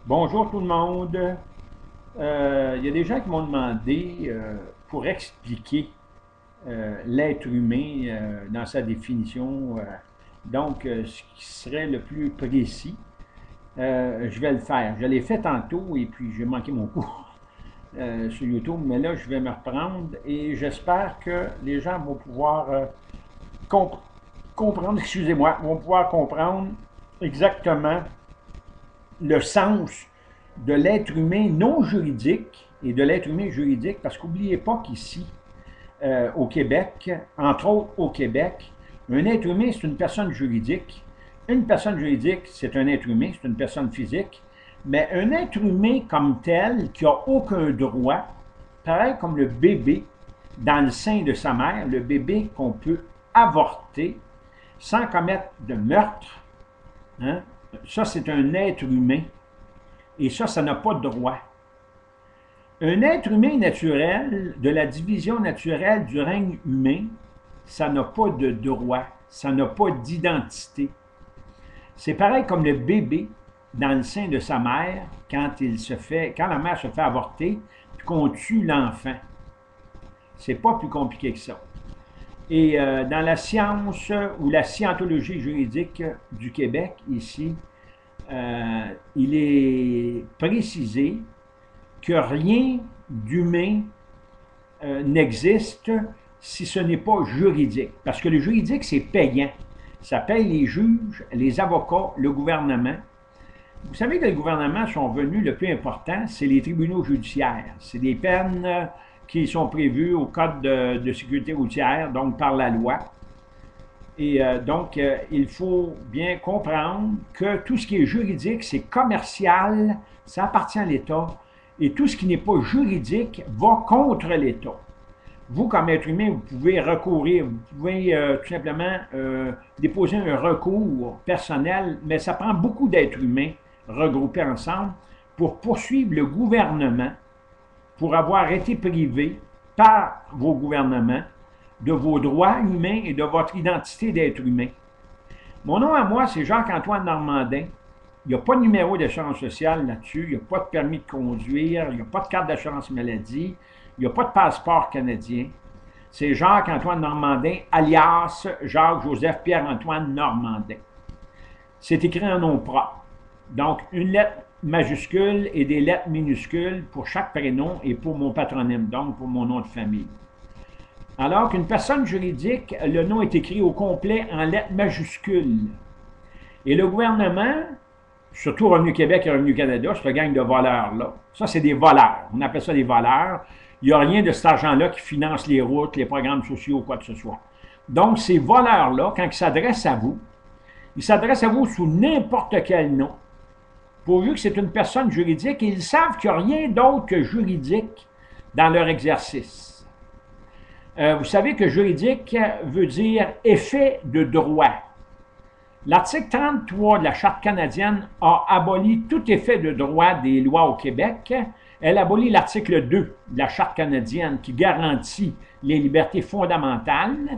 Bonjour tout le monde. Il y a des gens qui m'ont demandé pour expliquer l'être humain dans sa définition, ce qui serait le plus précis. Je vais le faire. Je l'ai fait tantôt et puis j'ai manqué mon coup sur YouTube, mais là je vais me reprendre et j'espère que les gens vont pouvoir comp- comprendre, excusez-moi, vont pouvoir comprendre exactement le sens de l'être humain non juridique et de l'être humain juridique, parce qu'oubliez pas qu'ici, au Québec, entre autres au Québec, un être humain, c'est une personne juridique. Une personne juridique, c'est un être humain, c'est une personne physique. Mais un être humain comme tel, qui n'a aucun droit, pareil comme le bébé dans le sein de sa mère, le bébé qu'on peut avorter sans commettre de meurtre, hein, ça c'est un être humain. Et ça n'a pas de droit. Un être humain naturel, de la division naturelle du règne humain, ça n'a pas de droit, ça n'a pas d'identité. C'est pareil comme le bébé dans le sein de sa mère quand la mère se fait avorter, puis qu'on tue l'enfant. C'est pas plus compliqué que ça. Et dans la science ou la scientologie juridique du Québec, ici, il est précisé que rien d'humain n'existe si ce n'est pas juridique. Parce que le juridique, c'est payant. Ça paye les juges, les avocats, le gouvernement. Vous savez que le gouvernement sont venus, le plus important, c'est les tribunaux judiciaires. C'est des peines qui sont prévues au Code de sécurité routière, donc par la loi. Et il faut bien comprendre que tout ce qui est juridique, c'est commercial, ça appartient à l'État. Et tout ce qui n'est pas juridique va contre l'État. Vous, comme être humain, vous pouvez recourir, vous pouvez tout simplement déposer un recours personnel, mais ça prend beaucoup d'êtres humains regroupés ensemble pour poursuivre le gouvernement, pour avoir été privé par vos gouvernements de vos droits humains et de votre identité d'être humain. Mon nom à moi, c'est Jacques-Antoine Normandin. Il n'y a pas de numéro d'assurance sociale là-dessus, il n'y a pas de permis de conduire, il n'y a pas de carte d'assurance maladie, il n'y a pas de passeport canadien. C'est Jacques-Antoine Normandin, alias Jacques-Joseph Pierre-Antoine Normandin. C'est écrit en nom propre. Donc, une lettre majuscule et des lettres minuscules pour chaque prénom et pour mon patronyme, donc pour mon nom de famille. Alors qu'une personne juridique, le nom est écrit au complet en lettres majuscules. Et le gouvernement, surtout Revenu Québec et Revenu Canada, cette gang de voleurs-là, ça c'est des voleurs, on appelle ça des voleurs. Il n'y a rien de cet argent-là qui finance les routes, les programmes sociaux, quoi que ce soit. Donc ces voleurs-là, quand ils s'adressent à vous, ils s'adressent à vous sous n'importe quel nom, pourvu que c'est une personne juridique, et ils savent qu'il n'y a rien d'autre que juridique dans leur exercice. Vous savez que juridique veut dire effet de droit. L'article 33 de la Charte canadienne a aboli tout effet de droit des lois au Québec. Elle abolit l'article 2 de la Charte canadienne qui garantit les libertés fondamentales.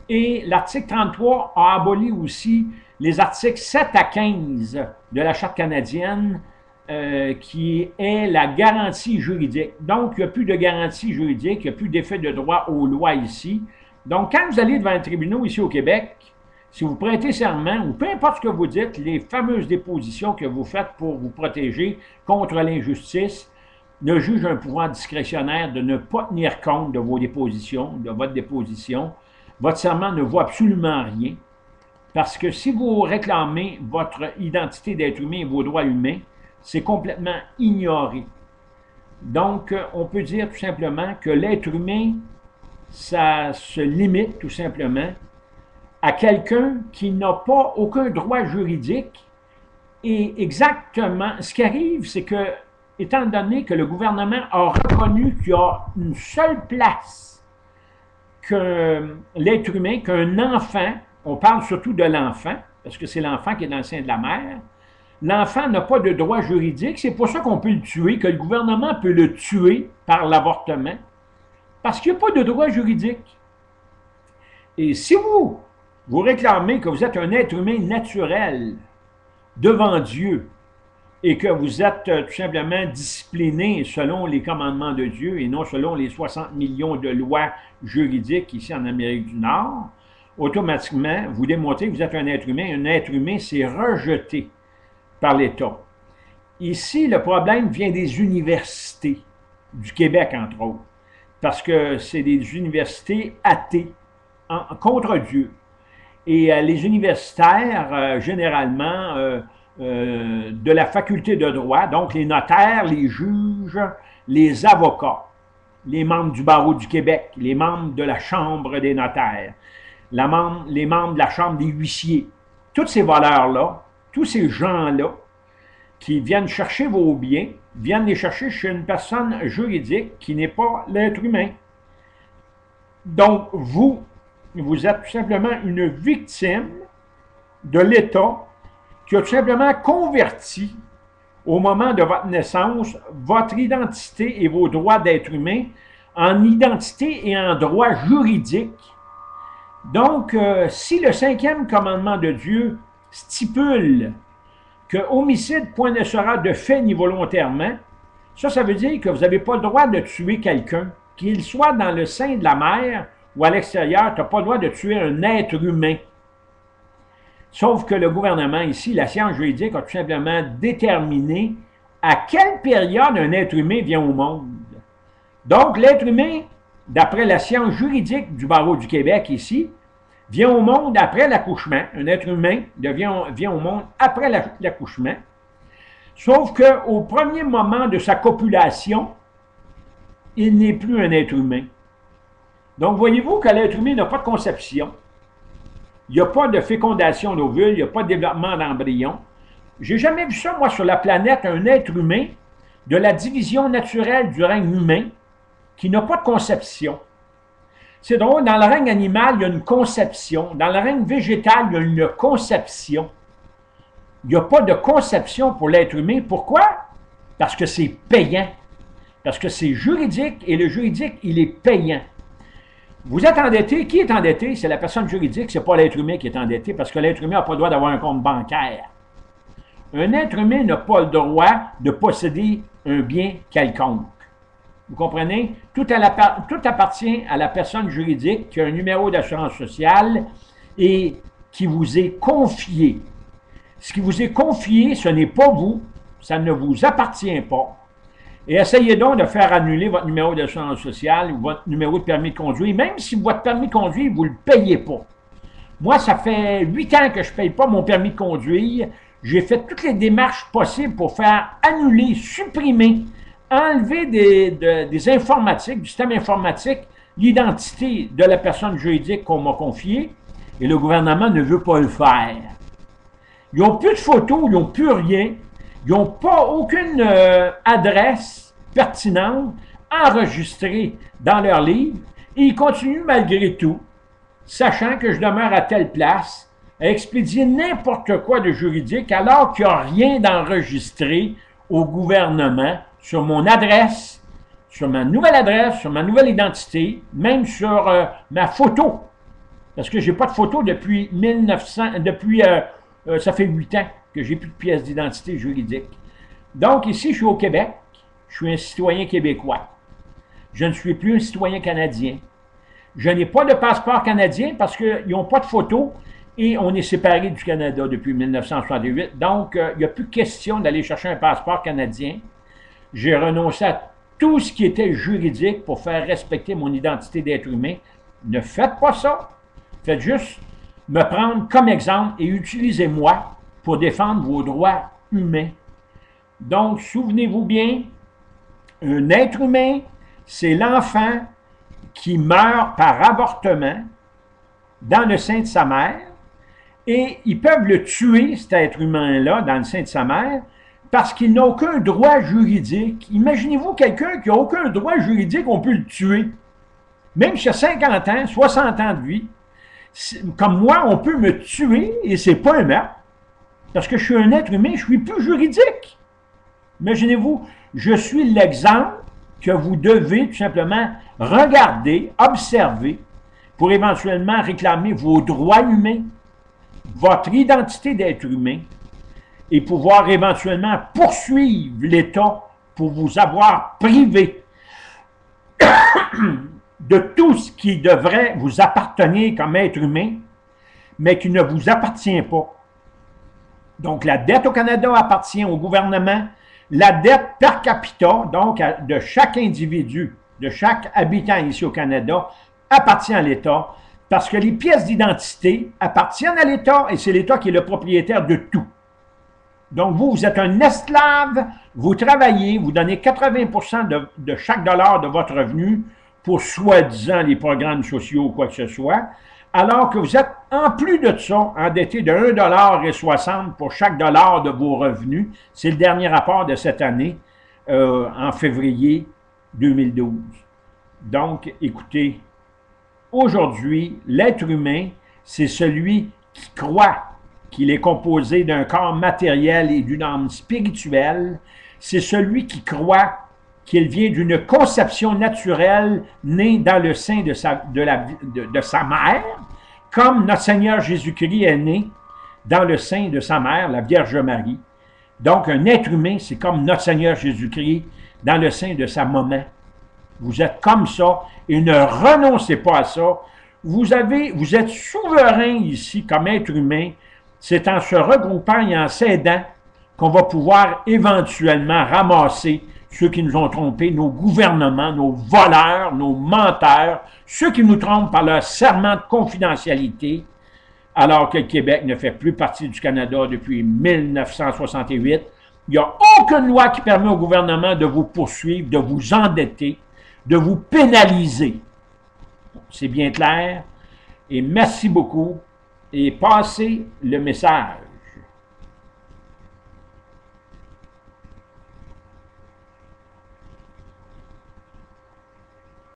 Et l'article 33 a aboli aussi les articles 7 à 15 de la Charte canadienne qui est la garantie juridique. Donc, il n'y a plus de garantie juridique, il n'y a plus d'effet de droit aux lois ici. Donc, quand vous allez devant les tribunaux ici au Québec, si vous prêtez serment, ou peu importe ce que vous dites, les fameuses dépositions que vous faites pour vous protéger contre l'injustice, le juge a un pouvoir discrétionnaire de ne pas tenir compte de vos dépositions, de votre déposition. Votre serment ne vaut absolument rien, parce que si vous réclamez votre identité d'être humain et vos droits humains, c'est complètement ignoré. Donc, on peut dire tout simplement que l'être humain, ça se limite tout simplement à quelqu'un qui n'a pas aucun droit juridique. Et exactement, ce qui arrive, c'est que, étant donné que le gouvernement a reconnu qu'il y a une seule place que l'être humain, qu'un enfant, on parle surtout de l'enfant, parce que c'est l'enfant qui est dans le sein de la mère, l'enfant n'a pas de droit juridique, c'est pour ça qu'on peut le tuer, que le gouvernement peut le tuer par l'avortement, parce qu'il n'y a pas de droit juridique. Et si vous réclamez que vous êtes un être humain naturel devant Dieu, et que vous êtes tout simplement discipliné selon les commandements de Dieu et non selon les 60 millions de lois juridiques ici en Amérique du Nord, automatiquement, vous démontrez que vous êtes un être humain. Un être humain, c'est rejeté par l'État. Ici, le problème vient des universités, du Québec, entre autres, parce que c'est des universités athées, contre Dieu. Et les universitaires, généralement, de la faculté de droit, donc les notaires, les juges, les avocats, les membres du barreau du Québec, les membres de la Chambre des notaires, les membres de la Chambre des huissiers, toutes ces valeurs-là, tous ces gens-là qui viennent chercher vos biens, viennent les chercher chez une personne juridique qui n'est pas l'être humain. Donc, vous êtes tout simplement une victime de l'État qui a tout simplement converti, au moment de votre naissance, votre identité et vos droits d'être humain en identité et en droit juridique. Donc, si le 5e commandement de Dieu stipule que homicide point ne sera de fait ni volontairement, ça veut dire que vous n'avez pas le droit de tuer quelqu'un, qu'il soit dans le sein de la mère ou à l'extérieur, tu n'as pas le droit de tuer un être humain. Sauf que le gouvernement ici, la science juridique, a tout simplement déterminé à quelle période un être humain vient au monde. Donc, l'être humain, d'après la science juridique du barreau du Québec ici, vient au monde après l'accouchement. Un être humain vient au monde après l'accouchement. Sauf qu'au premier moment de sa copulation, il n'est plus un être humain. Donc, voyez-vous que l'être humain n'a pas de conception. Il n'y a pas de fécondation d'ovule, il n'y a pas de développement d'embryon. J'ai jamais vu ça, moi, sur la planète, un être humain de la division naturelle du règne humain qui n'a pas de conception. C'est drôle, dans le règne animal, il y a une conception. Dans le règne végétal, il y a une conception. Il n'y a pas de conception pour l'être humain. Pourquoi? Parce que c'est payant. Parce que c'est juridique et le juridique, il est payant. Vous êtes endetté. Qui est endetté? C'est la personne juridique, ce n'est pas l'être humain qui est endetté parce que l'être humain n'a pas le droit d'avoir un compte bancaire. Un être humain n'a pas le droit de posséder un bien quelconque. Vous comprenez? Tout appartient à la personne juridique qui a un numéro d'assurance sociale et qui vous est confié. Ce qui vous est confié, ce n'est pas vous, ça ne vous appartient pas. Et essayez donc de faire annuler votre numéro d'assurance sociale ou votre numéro de permis de conduire, même si votre permis de conduire, vous ne le payez pas. Moi, ça fait 8 ans que je ne paye pas mon permis de conduire. J'ai fait toutes les démarches possibles pour faire annuler, supprimer, enlever des informatiques, du système informatique, l'identité de la personne juridique qu'on m'a confiée, et le gouvernement ne veut pas le faire. Ils n'ont plus de photos, ils n'ont plus rien. Ils n'ont pas aucune adresse pertinente enregistrée dans leur livre et ils continuent malgré tout, sachant que je demeure à telle place, à expédier n'importe quoi de juridique alors qu'il n'y a rien d'enregistré au gouvernement sur mon adresse, sur ma nouvelle adresse, sur ma nouvelle identité, même sur ma photo. Parce que je n'ai pas de photo depuis 1900, ça fait 8 ans que j'ai plus de pièce d'identité juridique. Donc, ici, je suis au Québec, je suis un citoyen québécois. Je ne suis plus un citoyen canadien. Je n'ai pas de passeport canadien parce qu'ils n'ont pas de photo et on est séparés du Canada depuis 1968. Donc, il n'y a plus question d'aller chercher un passeport canadien. J'ai renoncé à tout ce qui était juridique pour faire respecter mon identité d'être humain. Ne faites pas ça. Faites juste me prendre comme exemple et utilisez-moi pour défendre vos droits humains. Donc, souvenez-vous bien, un être humain, c'est l'enfant qui meurt par avortement dans le sein de sa mère et ils peuvent le tuer, cet être humain-là, dans le sein de sa mère, parce qu'il n'a aucun droit juridique. Imaginez-vous quelqu'un qui n'a aucun droit juridique, on peut le tuer. Même si il a 50 ans, 60 ans de vie, comme moi, on peut me tuer et c'est pas un meurtre. Parce que je suis un être humain, je suis plus juridique. Imaginez-vous, je suis l'exemple que vous devez tout simplement regarder, observer, pour éventuellement réclamer vos droits humains, votre identité d'être humain. et pouvoir éventuellement poursuivre l'État pour vous avoir privé de tout ce qui devrait vous appartenir comme être humain, mais qui ne vous appartient pas. Donc, la dette au Canada appartient au gouvernement. La dette per capita, donc de chaque individu, de chaque habitant ici au Canada, appartient à l'État parce que les pièces d'identité appartiennent à l'État et c'est l'État qui est le propriétaire de tout. Donc, vous êtes un esclave, vous travaillez, vous donnez 80% de chaque dollar de votre revenu pour soi-disant les programmes sociaux ou quoi que ce soit, alors que vous êtes, en plus de ça, endetté de 1,60 $ pour chaque dollar de vos revenus. C'est le dernier rapport de cette année, en février 2012. Donc, écoutez, aujourd'hui, l'être humain, c'est celui qui croit qu'il est composé d'un corps matériel et d'une âme spirituelle. C'est celui qui croit qu'il vient d'une conception naturelle née dans le sein de sa mère, comme notre Seigneur Jésus-Christ est né dans le sein de sa mère, la Vierge Marie. Donc, un être humain, c'est comme notre Seigneur Jésus-Christ dans le sein de sa maman. Vous êtes comme ça et ne renoncez pas à ça. Vous êtes souverain ici comme être humain. C'est en se regroupant et en s'aidant qu'on va pouvoir éventuellement ramasser ceux qui nous ont trompés, nos gouvernements, nos voleurs, nos menteurs, ceux qui nous trompent par leur serment de confidentialité, alors que le Québec ne fait plus partie du Canada depuis 1968. Il n'y a aucune loi qui permet au gouvernement de vous poursuivre, de vous endetter, de vous pénaliser. C'est bien clair. Et merci beaucoup. Et passez le message.